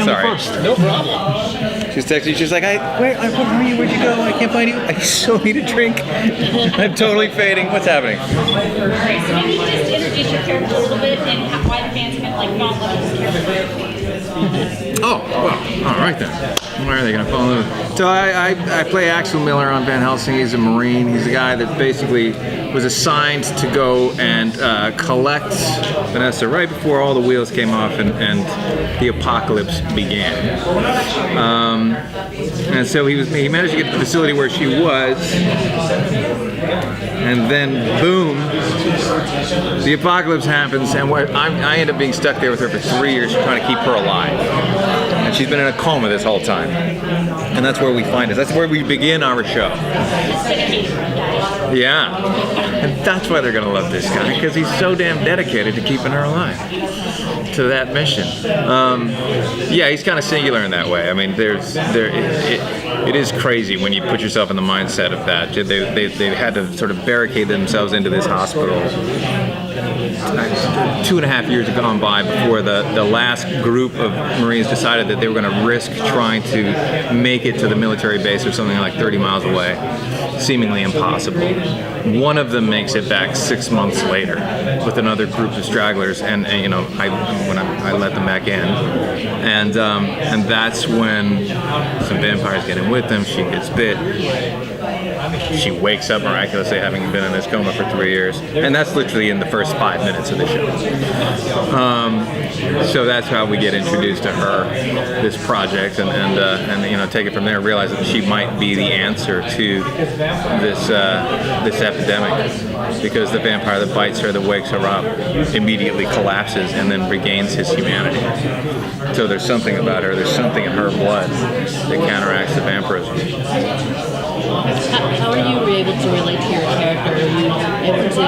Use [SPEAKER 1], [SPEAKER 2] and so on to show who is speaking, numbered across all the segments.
[SPEAKER 1] Sorry.
[SPEAKER 2] No problem.
[SPEAKER 1] She's texting. She's like, where are you? Where'd you go? I can't find you. I so need a drink. I'm totally fading. What's happening?
[SPEAKER 3] Alright, so maybe just introduce your character a little bit and why the fans can like fall in love with this character.
[SPEAKER 1] Oh, well, all right then. Why are they going to fall in love? So I play Axel Miller on Van Helsing. He's a Marine. He's a guy that basically was assigned to go and collect Vanessa right before all the wheels came off and the apocalypse began. And so he managed to get to the facility where she was, and then boom, the apocalypse happens, and I end up being stuck there with her for 3 years trying to keep her alive. And she's been in a coma this whole time. And that's where we find us. That's where we begin our show. Yeah. And that's why they're going to love this guy, because he's so damn dedicated to keeping her alive, to that mission. Yeah, he's kind of singular in that way. I mean, it is crazy when you put yourself in the mindset of that. They had to sort of barricade themselves into this hospital. 2.5 years had gone by before the last group of Marines decided that they were going to risk trying to make it to the military base or something like 30 miles away. Seemingly impossible. One of them makes it back 6 months later with another group of stragglers, and you know, I let them back in, and that's when some vampires get in with them. She gets bit. She wakes up miraculously, having been in this coma for 3 years, and that's literally in the first 5 minutes of the show. So that's how we get introduced to her, this project, and you know, take it from there. Realize that she might be the answer to this epidemic, because the vampire that bites her, that wakes her up, immediately collapses and then regains his humanity. So there's something about her. There's something in her blood that counteracts the vampirism.
[SPEAKER 2] How are you able to relate to your character? Are you able to,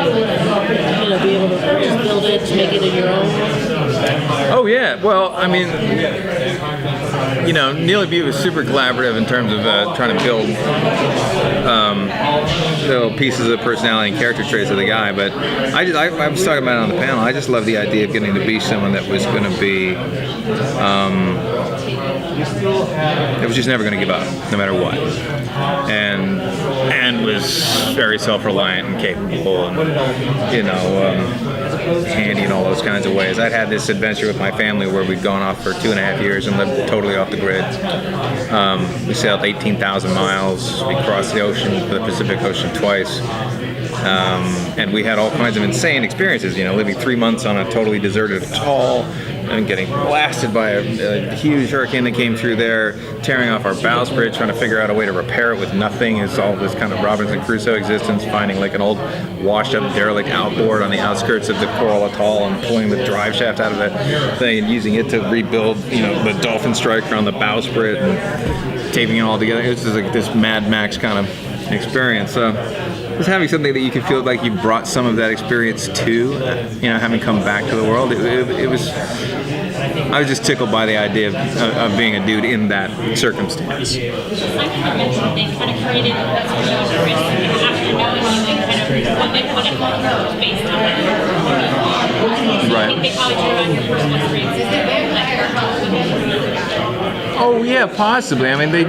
[SPEAKER 2] be able to just build it, to make it in your own?
[SPEAKER 1] Oh yeah, well, I mean, Neil Abute was super collaborative in terms of trying to build little pieces of personality and character traits of the guy. But I was talking about it on the panel. I just love the idea of getting to be someone that was going to be, that was just never going to give up, no matter what. And was very self-reliant and capable, and handy in all those kinds of ways. I'd had this adventure with my family where we'd gone off for 2.5 years and lived totally off the grid. We sailed 18,000 miles. We crossed the ocean, the Pacific Ocean, twice. And we had all kinds of insane experiences, living 3 months on a totally deserted atoll and getting blasted by a huge hurricane that came through there, tearing off our bowsprit, trying to figure out a way to repair it with nothing. It's all this kind of Robinson Crusoe existence, finding like an old washed up derelict outboard on the outskirts of the coral atoll and pulling the drive shaft out of that thing and using it to rebuild, the dolphin striker on the bowsprit and taping it all together. It was just like this Mad Max kind of experience. So just having something that you can feel like you brought some of that experience to, having come back to the world, it was, I was just tickled by the idea of being a dude in that circumstance.
[SPEAKER 3] Simon had mentioned they kind of created this show risk after knowing you and kind of what they want to call was based on it.
[SPEAKER 1] Right.
[SPEAKER 3] I think they probably drew on your personal experiences that like,
[SPEAKER 1] Oh yeah, possibly. I mean, they,